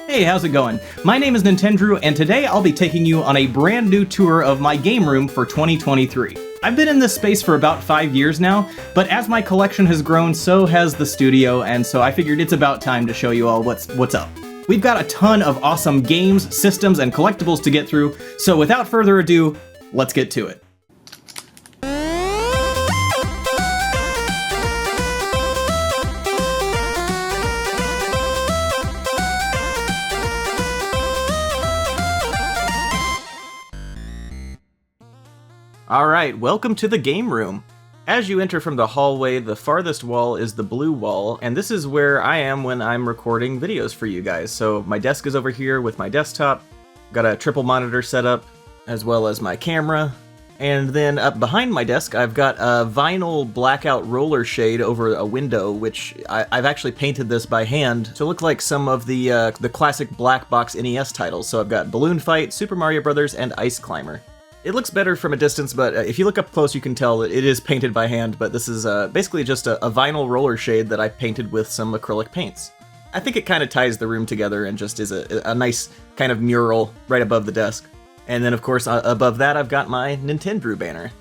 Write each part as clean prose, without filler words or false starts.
Hey, how's it going? My name is Nintendrew, and today I'll be taking you on a brand new tour of my game room for 2023. I've been in this space for about 5 years now, but as my collection has grown, so has the studio, and so I figured it's about time to show you all what's up. We've got a ton of awesome games, systems, and collectibles to get through, so without further ado, let's get to it. Alright, welcome to the game room. As you enter from the hallway, the farthest wall is the blue wall, and this is where I am when I'm recording videos for you guys. So my desk is over here with my desktop, got a triple monitor set up, as well as my camera, and then up behind my desk I've got a vinyl blackout roller shade over a window, which I've actually painted this by hand to look like some of the classic black box NES titles. So I've got Balloon Fight, Super Mario Bros., and Ice Climber. It looks better from a distance, but if you look up close you can tell that it is painted by hand, but this is basically just a vinyl roller shade that I painted with some acrylic paints. I think it kind of ties the room together and just is a nice kind of mural right above the desk. And then of course above that I've got my Nintendrew banner.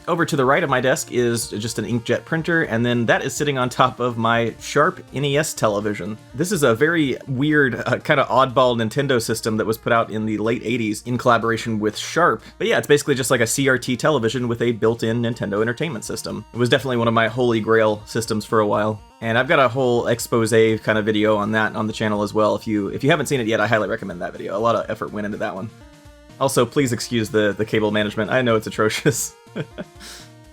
Over to the right of my desk is just an inkjet printer, and then that is sitting on top of my Sharp NES television. This is a very weird, kind of oddball Nintendo system that was put out in the late 80s in collaboration with Sharp. But yeah, it's basically just like a CRT television with a built-in Nintendo Entertainment System. It was definitely one of my holy grail systems for a while. And I've got a whole expose kind of video on that on the channel as well. If you haven't seen it yet, I highly recommend that video. A lot of effort went into that one. Also, please excuse the cable management. I know it's atrocious.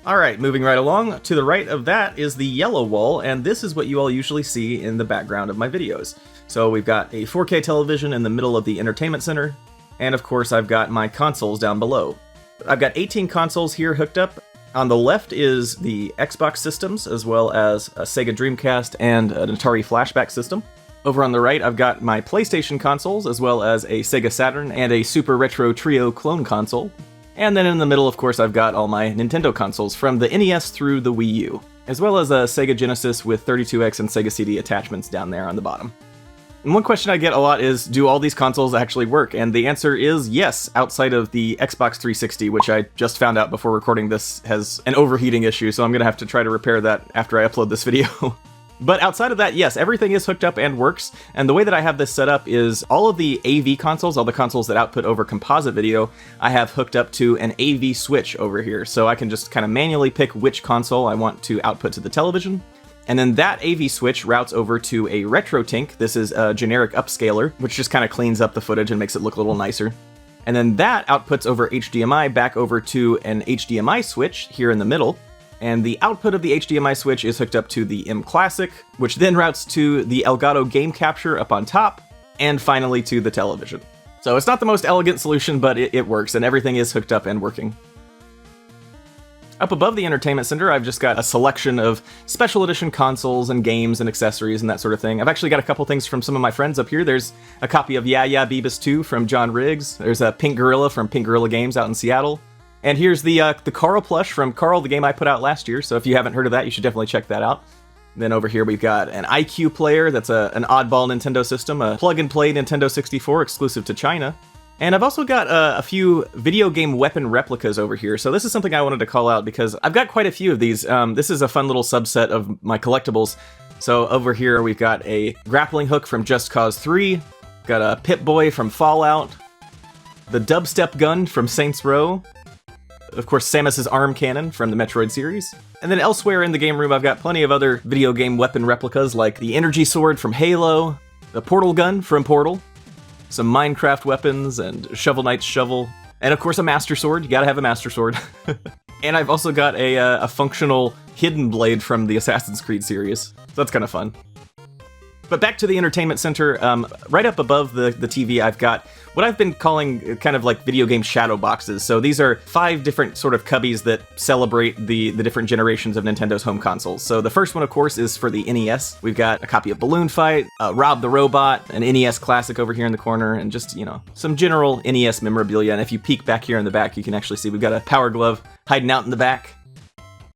Alright, moving right along, to the right of that is the yellow wall, and this is what you all usually see in the background of my videos. So we've got a 4K television in the middle of the entertainment center, and of course I've got my consoles down below. I've got 18 consoles here hooked up. On the left is the Xbox systems, as well as a Sega Dreamcast and an Atari Flashback system. Over on the right, I've got my PlayStation consoles, as well as a Sega Saturn and a Super Retro Trio clone console. And then in the middle, of course, I've got all my Nintendo consoles from the NES through the Wii U, as well as a Sega Genesis with 32X and Sega CD attachments down there on the bottom. And one question I get a lot is, do all these consoles actually work? And the answer is yes, outside of the Xbox 360, which I just found out before recording this has an overheating issue, so I'm going to have to try to repair that after I upload this video. But outside of that, yes, everything is hooked up and works, and the way that I have this set up is all of the AV consoles, all the consoles that output over composite video, I have hooked up to an AV switch over here, so I can just kind of manually pick which console I want to output to the television. And then that AV switch routes over to a RetroTink. This is a generic upscaler, which just kind of cleans up the footage and makes it look a little nicer. And then that outputs over HDMI back over to an HDMI switch here in the middle. And the output of the HDMI switch is hooked up to the M Classic, which then routes to the Elgato game capture up on top, and finally to the television. So it's not the most elegant solution, but it works, and everything is hooked up and working. Up above the entertainment center, I've just got a selection of special edition consoles and games and accessories and that sort of thing. I've actually got a couple things from some of my friends up here. There's a copy of Yeah Yeah Beavis 2 from John Riggs. There's a Pink Gorilla from Pink Gorilla Games out in Seattle. And here's the Carl plush from Carl, the game I put out last year, so if you haven't heard of that, you should definitely check that out. Then over here we've got an IQ player, that's an oddball Nintendo system, a plug-and-play Nintendo 64 exclusive to China. And I've also got a few video game weapon replicas over here, so this is something I wanted to call out because I've got quite a few of these. This is a fun little subset of my collectibles. So over here we've got a grappling hook from Just Cause 3, got a Pip-Boy from Fallout, the dubstep gun from Saints Row, of course, Samus's arm cannon from the Metroid series. And then elsewhere in the game room, I've got plenty of other video game weapon replicas like the energy sword from Halo, the portal gun from Portal, some Minecraft weapons, and Shovel Knight's shovel, and of course a Master Sword. You gotta have a Master Sword. And I've also got a functional hidden blade from the Assassin's Creed series. So that's kind of fun. But back to the entertainment center, right up above the TV, I've got what I've been calling kind of like video game shadow boxes. So these are 5 different sort of cubbies that celebrate the different generations of Nintendo's home consoles. So the first one, of course, is for the NES. We've got a copy of Balloon Fight, Rob the Robot, an NES classic over here in the corner, and just, you know, some general NES memorabilia. And if you peek back here in the back, you can actually see we've got a Power Glove hiding out in the back.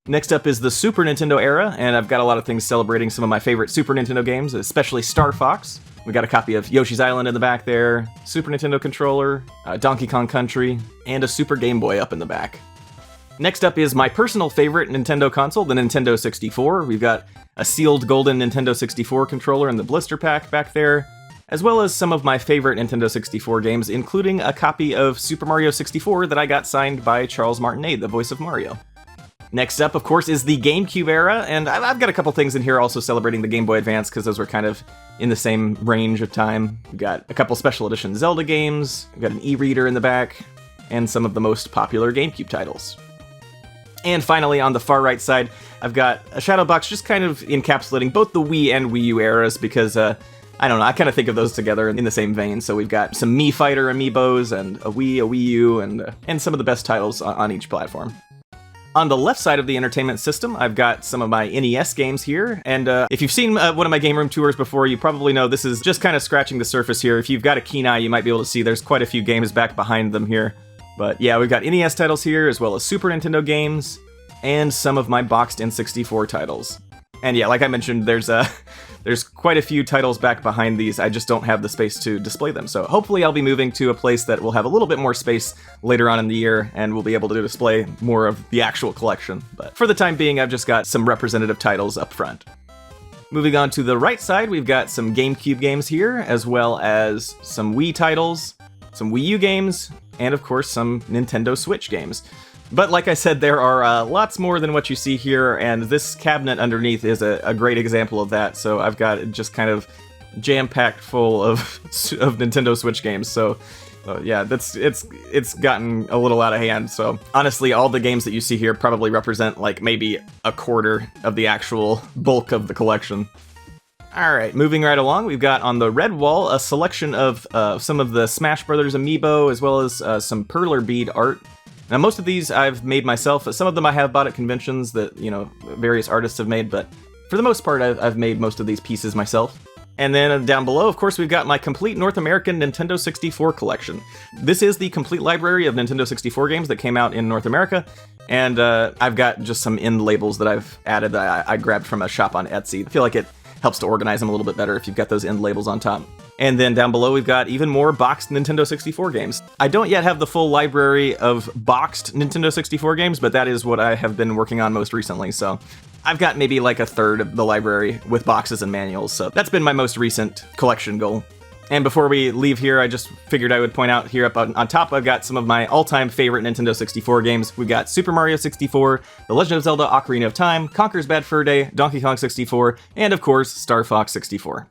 Next up is the Super Nintendo era, and I've got a lot of things celebrating some of my favorite Super Nintendo games, especially Star Fox. We got a copy of Yoshi's Island in the back there, Super Nintendo controller, Donkey Kong Country, and a Super Game Boy up in the back. Next up is my personal favorite Nintendo console, the Nintendo 64. We've got a sealed golden Nintendo 64 controller in the blister pack back there, as well as some of my favorite Nintendo 64 games, including a copy of Super Mario 64 that I got signed by Charles Martinet, the voice of Mario. Next up, of course, is the GameCube era, and I've got a couple things in here also celebrating the Game Boy Advance, because those were kind of in the same range of time. We've got a couple special edition Zelda games, we've got an e-reader in the back, and some of the most popular GameCube titles. And finally, on the far right side, I've got a shadow box just kind of encapsulating both the Wii and Wii U eras, because, I don't know, I kind of think of those together in the same vein. So we've got some Mii Fighter amiibos, and a Wii U, and some of the best titles on each platform. On the left side of the entertainment system, I've got some of my NES games here, and if you've seen one of my game room tours before, you probably know this is just kind of scratching the surface here. If you've got a keen eye, you might be able to see there's quite a few games back behind them here. But yeah, we've got NES titles here, as well as Super Nintendo games, and some of my boxed N64 titles. And yeah, like I mentioned, there's quite a few titles back behind these. I just don't have the space to display them. So hopefully I'll be moving to a place that will have a little bit more space later on in the year, and we'll be able to display more of the actual collection. But for the time being, I've just got some representative titles up front. Moving on to the right side, we've got some GameCube games here, as well as some Wii titles, some Wii U games, and of course some Nintendo Switch games. But like I said, there are lots more than what you see here, and this cabinet underneath is a great example of that. So I've got it just kind of jam-packed full of Nintendo Switch games. So yeah, it's gotten a little out of hand. So honestly, all the games that you see here probably represent like maybe a quarter of the actual bulk of the collection. Alright, moving right along, we've got on the red wall a selection of some of the Smash Brothers amiibo, as well as some perler bead art. Now, most of these I've made myself. Some of them I have bought at conventions that, you know, various artists have made, but for the most part, I've made most of these pieces myself. And then down below, of course, we've got my complete North American Nintendo 64 collection. This is the complete library of Nintendo 64 games that came out in North America, and I've got just some end labels that I've added that I grabbed from a shop on Etsy. I feel like it helps to organize them a little bit better if you've got those end labels on top. And then down below, we've got even more boxed Nintendo 64 games. I don't yet have the full library of boxed Nintendo 64 games, but that is what I have been working on most recently. So I've got maybe like a third of the library with boxes and manuals. So that's been my most recent collection goal. And before we leave here, I just figured I would point out here up on top, I've got some of my all-time favorite Nintendo 64 games. We've got Super Mario 64, The Legend of Zelda Ocarina of Time, Conker's Bad Fur Day, Donkey Kong 64, and of course, Star Fox 64.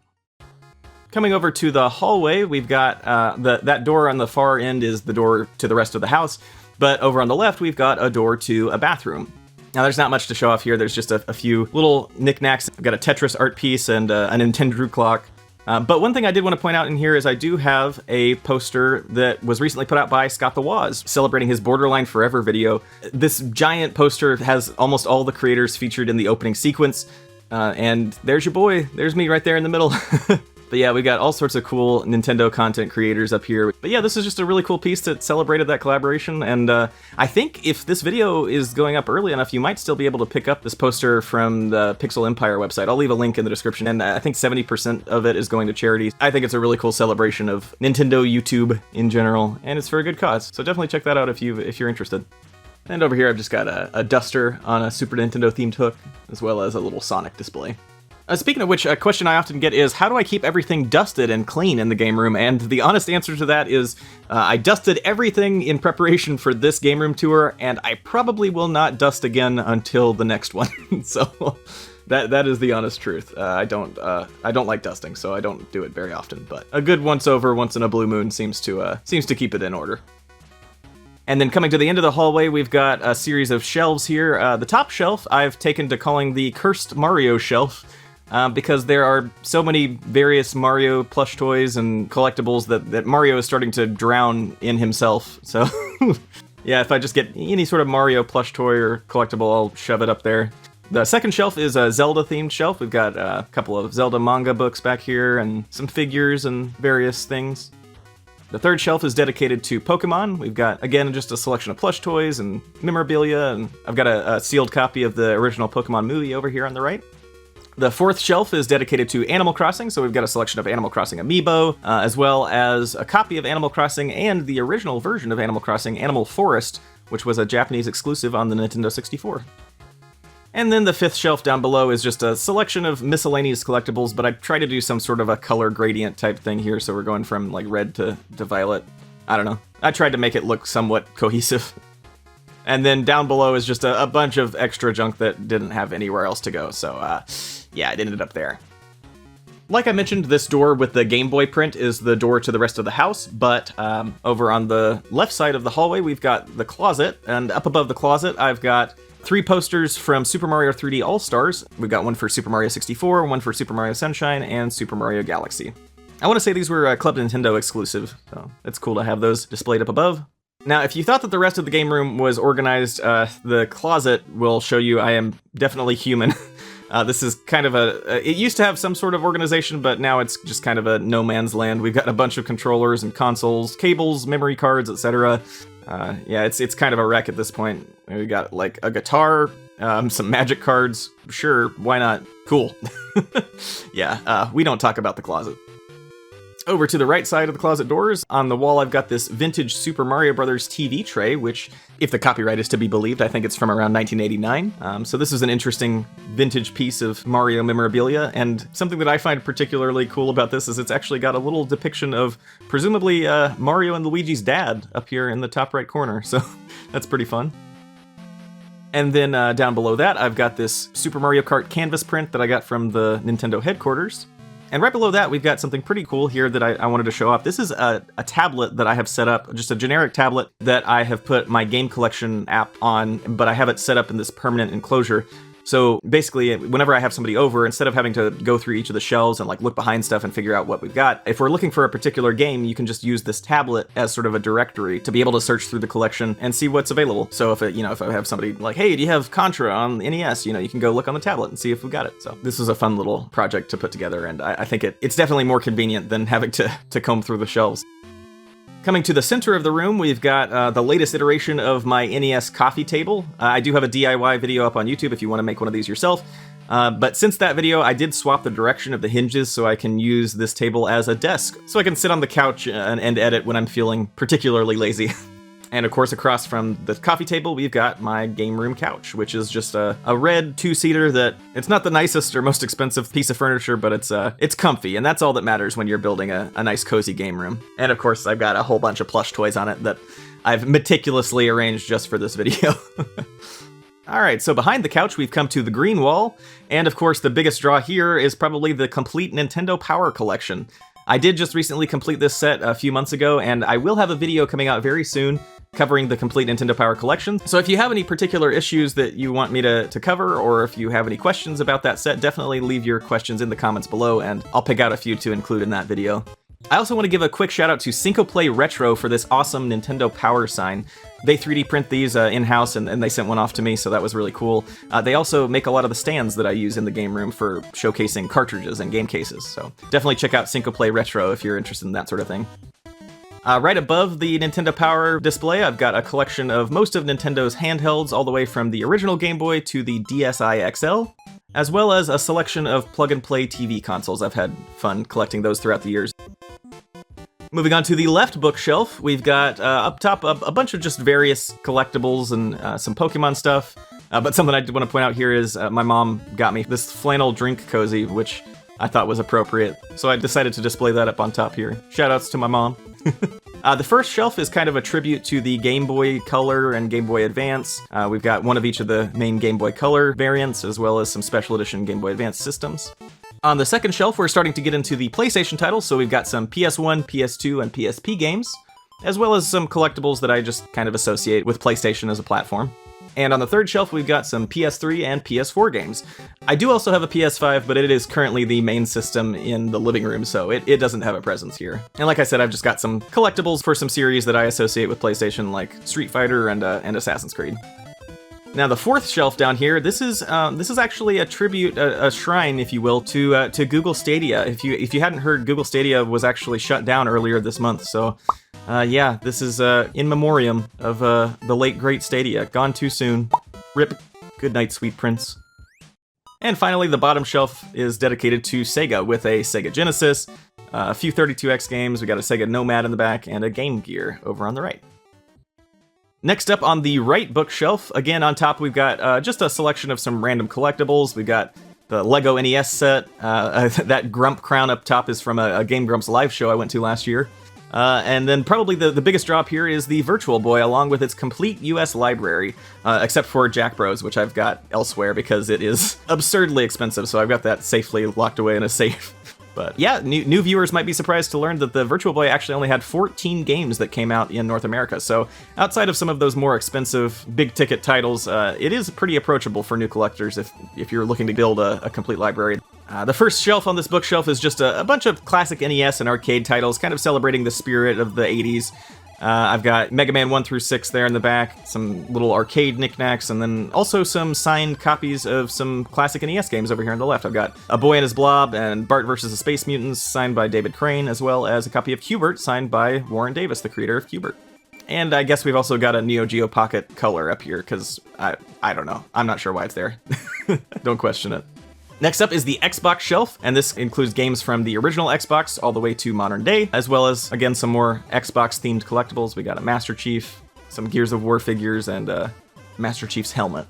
Coming over to the hallway, we've got that door on the far end is the door to the rest of the house, but over on the left, we've got a door to a bathroom. Now, there's not much to show off here. There's just a few little knickknacks. I've got a Tetris art piece and a Nintendrew clock. But one thing I did want to point out in here is I do have a poster that was recently put out by Scott the Woz, celebrating his Borderline Forever video. This giant poster has almost all the creators featured in the opening sequence, and there's your boy. There's me right there in the middle. But yeah, we got all sorts of cool Nintendo content creators up here. But yeah, this is just a really cool piece that celebrated that collaboration, and I think if this video is going up early enough, you might still be able to pick up this poster from the Pixel Empire website. I'll leave a link in the description, and I think 70% of it is going to charities. I think it's a really cool celebration of Nintendo YouTube in general, and it's for a good cause. So definitely check that out if you're interested. And over here, I've just got a duster on a Super Nintendo themed hook, as well as a little Sonic display. Speaking of which, a question I often get is, how do I keep everything dusted and clean in the game room? And the honest answer to that is, I dusted everything in preparation for this game room tour, and I probably will not dust again until the next one. So that is the honest truth. I don't like dusting, so I don't do it very often. But a good once over, once in a blue moon seems to keep it in order. And then coming to the end of the hallway, we've got a series of shelves here. The top shelf I've taken to calling the Cursed Mario Shelf. Because there are so many various Mario plush toys and collectibles that Mario is starting to drown in himself. So yeah, if I just get any sort of Mario plush toy or collectible, I'll shove it up there. The second shelf is a Zelda-themed shelf. We've got a couple of Zelda manga books back here and some figures and various things. The third shelf is dedicated to Pokemon. We've got, again, just a selection of plush toys and memorabilia, and I've got a sealed copy of the original Pokemon movie over here on the right. The fourth shelf is dedicated to Animal Crossing, so we've got a selection of Animal Crossing amiibo, as well as a copy of Animal Crossing and the original version of Animal Crossing, Animal Forest, which was a Japanese exclusive on the Nintendo 64. And then the fifth shelf down below is just a selection of miscellaneous collectibles, but I try to do some sort of a color gradient type thing here, so we're going from like red to violet. I don't know. I tried to make it look somewhat cohesive. And then down below is just a bunch of extra junk that didn't have anywhere else to go, so yeah, it ended up there. Like I mentioned, this door with the Game Boy print is the door to the rest of the house, but over on the left side of the hallway, we've got the closet, and up above the closet, I've got 3 posters from Super Mario 3D All-Stars. We've got one for Super Mario 64, one for Super Mario Sunshine, and Super Mario Galaxy. I want to say these were Club Nintendo exclusive, so it's cool to have those displayed up above. Now, if you thought that the rest of the game room was organized, the closet will show you I am definitely human. This is kind of it used to have some sort of organization, but now it's just kind of a no man's land. We've got a bunch of controllers and consoles, cables, memory cards, etc. Yeah, it's kind of a wreck at this point. We got like a guitar, some magic cards. Sure, why not? Cool. Yeah, we don't talk about the closet. Over to the right side of the closet doors, on the wall I've got this vintage Super Mario Bros. TV tray, which, if the copyright is to be believed, I think it's from around 1989. So this is an interesting vintage piece of Mario memorabilia, and something that I find particularly cool about this is it's actually got a little depiction of, presumably, Mario and Luigi's dad up here in the top right corner, so that's pretty fun. And then down below that, I've got this Super Mario Kart canvas print that I got from the Nintendo headquarters. And right below that, we've got something pretty cool here that I wanted to show off. This is a tablet that I have set up, just a generic tablet that I have put my game collection app on, but I have it set up in this permanent enclosure. So basically, whenever I have somebody over, instead of having to go through each of the shelves and like look behind stuff and figure out what we've got, if we're looking for a particular game, you can just use this tablet as sort of a directory to be able to search through the collection and see what's available. So if if I have somebody like, hey, do you have Contra on NES? You can go look on the tablet and see if we've got it. So this was a fun little project to put together, and I think it's definitely more convenient than having to comb through the shelves. Coming to the center of the room, we've got the latest iteration of my NES coffee table. I do have a DIY video up on YouTube if you want to make one of these yourself. But since that video, I did swap the direction of the hinges so I can use this table as a desk. So I can sit on the couch and edit when I'm feeling particularly lazy. And of course, across from the coffee table, we've got my game room couch, which is just a red 2-seater that it's not the nicest or most expensive piece of furniture, but it's comfy, and that's all that matters when you're building a nice cozy game room. And of course, I've got a whole bunch of plush toys on it that I've meticulously arranged just for this video. Alright, so behind the couch we've come to the green wall, and of course the biggest draw here is probably the complete Nintendo Power Collection. I did just recently complete this set a few months ago, and I will have a video coming out very soon covering the complete Nintendo Power Collection. So if you have any particular issues that you want me to cover, or if you have any questions about that set, definitely leave your questions in the comments below, and I'll pick out a few to include in that video. I also want to give a quick shout out to Syncoplay Retro for this awesome Nintendo Power sign. They 3D print these in-house, and they sent one off to me, so that was really cool. They also make a lot of the stands that I use in the game room for showcasing cartridges and game cases, so definitely check out Syncoplay Retro if you're interested in that sort of thing. Right above the Nintendo Power display, I've got a collection of most of Nintendo's handhelds, all the way from the original Game Boy to the DSi XL, as well as a selection of plug-and-play TV consoles. I've had fun collecting those throughout the years. Moving on to the left bookshelf, we've got up top a bunch of just various collectibles and some Pokemon stuff. But something I did want to point out here is my mom got me this flannel drink cozy, which I thought was appropriate. So I decided to display that up on top here. Shoutouts to my mom. The first shelf is kind of a tribute to the Game Boy Color and Game Boy Advance. We've got one of each of the main Game Boy Color variants, as well as some special edition Game Boy Advance systems. On the second shelf, we're starting to get into the PlayStation titles, so we've got some PS1, PS2, and PSP games, as well as some collectibles that I just kind of associate with PlayStation as a platform. And on the third shelf, we've got some PS3 and PS4 games. I do also have a PS5, but it is currently the main system in the living room, so it doesn't have a presence here. And like I said, I've just got some collectibles for some series that I associate with PlayStation, like Street Fighter and Assassin's Creed. Now the fourth shelf down here, this is actually a tribute, a shrine, if you will, to Google Stadia. If you hadn't heard, Google Stadia was actually shut down earlier this month, so yeah, this is in memoriam of the late great Stadia, gone too soon. Rip. Good night, sweet prince. And finally, the bottom shelf is dedicated to Sega with a Sega Genesis, a few 32X games, we got a Sega Nomad in the back, and a Game Gear over on the right. Next up on the right bookshelf, again on top we've got just a selection of some random collectibles. We've got the Lego NES set. That Grump crown up top is from a Game Grumps live show I went to last year. And then probably the biggest drop here is the Virtual Boy along with its complete US library, except for Jack Bros, which I've got elsewhere because it is absurdly expensive, so I've got that safely locked away in a safe. But yeah, new viewers might be surprised to learn that the Virtual Boy actually only had 14 games that came out in North America. So outside of some of those more expensive big ticket titles, it is pretty approachable for new collectors if you're looking to build a complete library. The first shelf on this bookshelf is just a bunch of classic NES and arcade titles, kind of celebrating the spirit of the 80s. I've got Mega Man 1 through 6 there in the back, some little arcade knickknacks, and then also some signed copies of some classic NES games over here on the left. I've got A Boy and His Blob and Bart vs. the Space Mutants, signed by David Crane, as well as a copy of Q*bert, signed by Warren Davis, the creator of Q*bert. And I guess we've also got a Neo Geo Pocket Color up here, because I don't know. I'm not sure why it's there. Don't question it. Next up is the Xbox shelf, and this includes games from the original Xbox all the way to modern day, as well as, again, some more Xbox-themed collectibles. We got a Master Chief, some Gears of War figures, and Master Chief's helmet.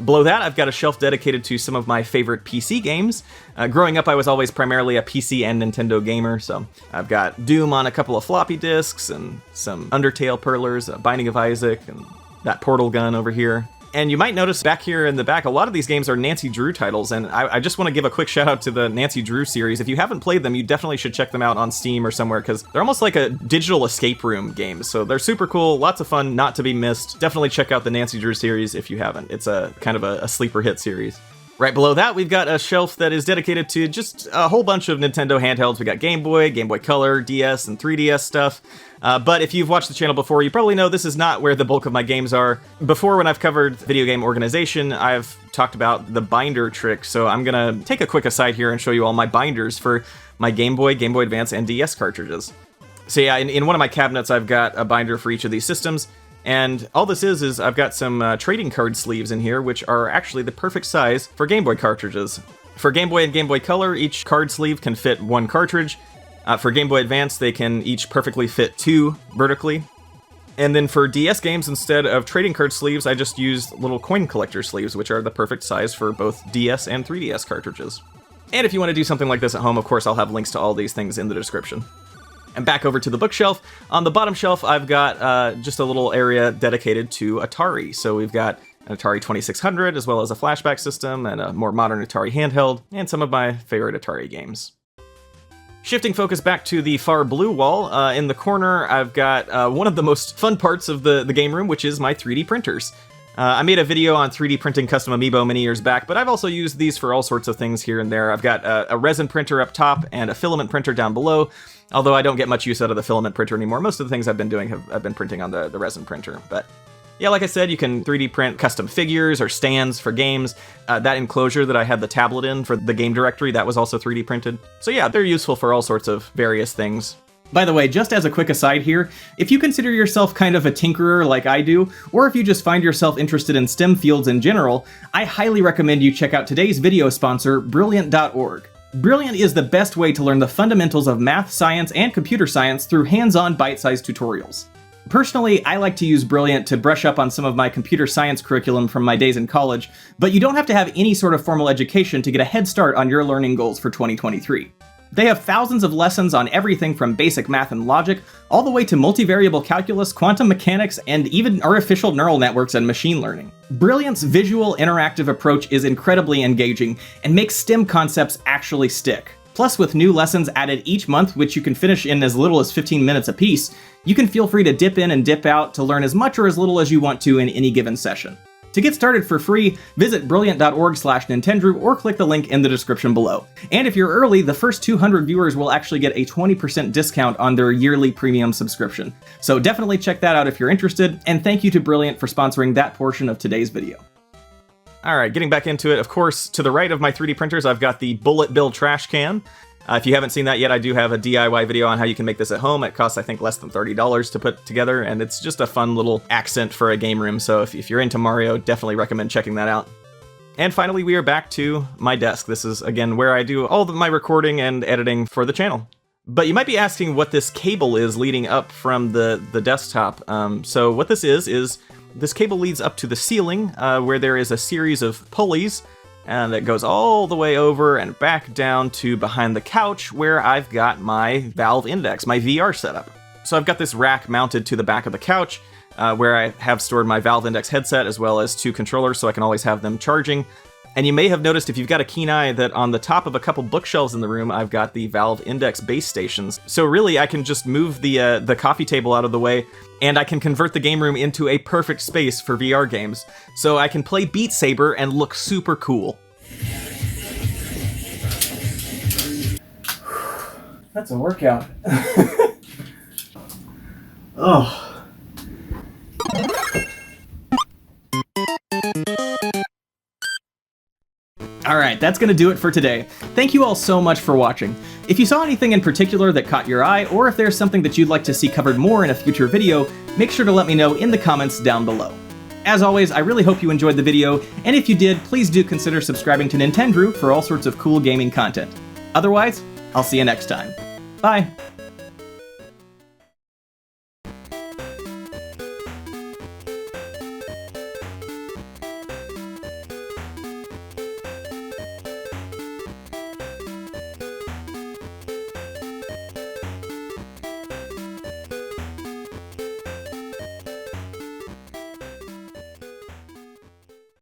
Below that, I've got a shelf dedicated to some of my favorite PC games. Growing up, I was always primarily a PC and Nintendo gamer, so I've got Doom on a couple of floppy disks, and some Undertale Perlers, a Binding of Isaac, and that Portal gun over here. And you might notice back here in the back, a lot of these games are Nancy Drew titles, and I just want to give a quick shout out to the Nancy Drew series. If you haven't played them, you definitely should check them out on Steam or somewhere, because they're almost like a digital escape room game. So they're super cool, lots of fun, not to be missed. Definitely check out the Nancy Drew series if you haven't. It's a kind of a sleeper hit series. Right below that, we've got a shelf that is dedicated to just a whole bunch of Nintendo handhelds. We got Game Boy Color, DS, and 3DS stuff. But if you've watched the channel before, you probably know this is not where the bulk of my games are. Before, when I've covered video game organization, I've talked about the binder trick. So I'm gonna take a quick aside here and show you all my binders for my Game Boy Advance, and DS cartridges. So yeah, in one of my cabinets, I've got a binder for each of these systems. And all this is I've got some trading card sleeves in here, which are actually the perfect size for Game Boy cartridges. For Game Boy and Game Boy Color, each card sleeve can fit one cartridge. For Game Boy Advance, they can each perfectly fit 2 vertically. And then for DS games, instead of trading card sleeves, I just used little coin collector sleeves, which are the perfect size for both DS and 3DS cartridges. And if you want to do something like this at home, of course, I'll have links to all these things in the description. And back over to the bookshelf. On the bottom shelf, I've got just a little area dedicated to Atari. So we've got an Atari 2600, as well as a flashback system, and a more modern Atari handheld, and some of my favorite Atari games. Shifting focus back to the far blue wall, in the corner, I've got one of the most fun parts of the game room, which is my 3D printers. I made a video on 3D printing custom amiibo many years back, but I've also used these for all sorts of things here and there. I've got a resin printer up top and a filament printer down below, although I don't get much use out of the filament printer anymore. Most of the things I've been doing I've been printing on the resin printer. But yeah, like I said, you can 3D print custom figures or stands for games. That enclosure that I had the tablet in for the game directory, that was also 3D printed. So yeah, they're useful for all sorts of various things. By the way, just as a quick aside here, if you consider yourself kind of a tinkerer like I do, or if you just find yourself interested in STEM fields in general, I highly recommend you check out today's video sponsor, Brilliant.org. Brilliant is the best way to learn the fundamentals of math, science, and computer science through hands-on bite-sized tutorials. Personally, I like to use Brilliant to brush up on some of my computer science curriculum from my days in college, but you don't have to have any sort of formal education to get a head start on your learning goals for 2023. They have thousands of lessons on everything from basic math and logic, all the way to multivariable calculus, quantum mechanics, and even artificial neural networks and machine learning. Brilliant's visual, interactive approach is incredibly engaging and makes STEM concepts actually stick. Plus, with new lessons added each month, which you can finish in as little as 15 minutes apiece, you can feel free to dip in and dip out to learn as much or as little as you want to in any given session. To get started for free, visit brilliant.org/Nintendrew or click the link in the description below. And if you're early, the first 200 viewers will actually get a 20% discount on their yearly premium subscription. So definitely check that out if you're interested, and thank you to Brilliant for sponsoring that portion of today's video. Alright, getting back into it, of course, to the right of my 3D printers, I've got the Bullet Bill trash can. If you haven't seen that yet, I do have a DIY video on how you can make this at home. It costs, I think, less than $30 to put together, and it's just a fun little accent for a game room, so if you're into Mario, definitely recommend checking that out. And finally, we are back to my desk. This is, again, where I do all of my recording and editing for the channel. But you might be asking what this cable is leading up from the desktop. So what this is this cable leads up to the ceiling, where there is a series of pulleys, and it goes all the way over and back down to behind the couch, where I've got my Valve Index, my VR setup. So I've got this rack mounted to the back of the couch, where I have stored my Valve Index headset as well as 2 controllers, so I can always have them charging. And you may have noticed, if you've got a keen eye, that on the top of a couple bookshelves in the room, I've got the Valve Index base stations. So really, I can just move the coffee table out of the way, and I can convert the game room into a perfect space for VR games. So I can play Beat Saber and look super cool. That's a workout. Oh. Alright, that's gonna do it for today. Thank you all so much for watching. If you saw anything in particular that caught your eye, or if there's something that you'd like to see covered more in a future video, make sure to let me know in the comments down below. As always, I really hope you enjoyed the video, and if you did, please do consider subscribing to Nintendrew for all sorts of cool gaming content. Otherwise, I'll see you next time. Bye!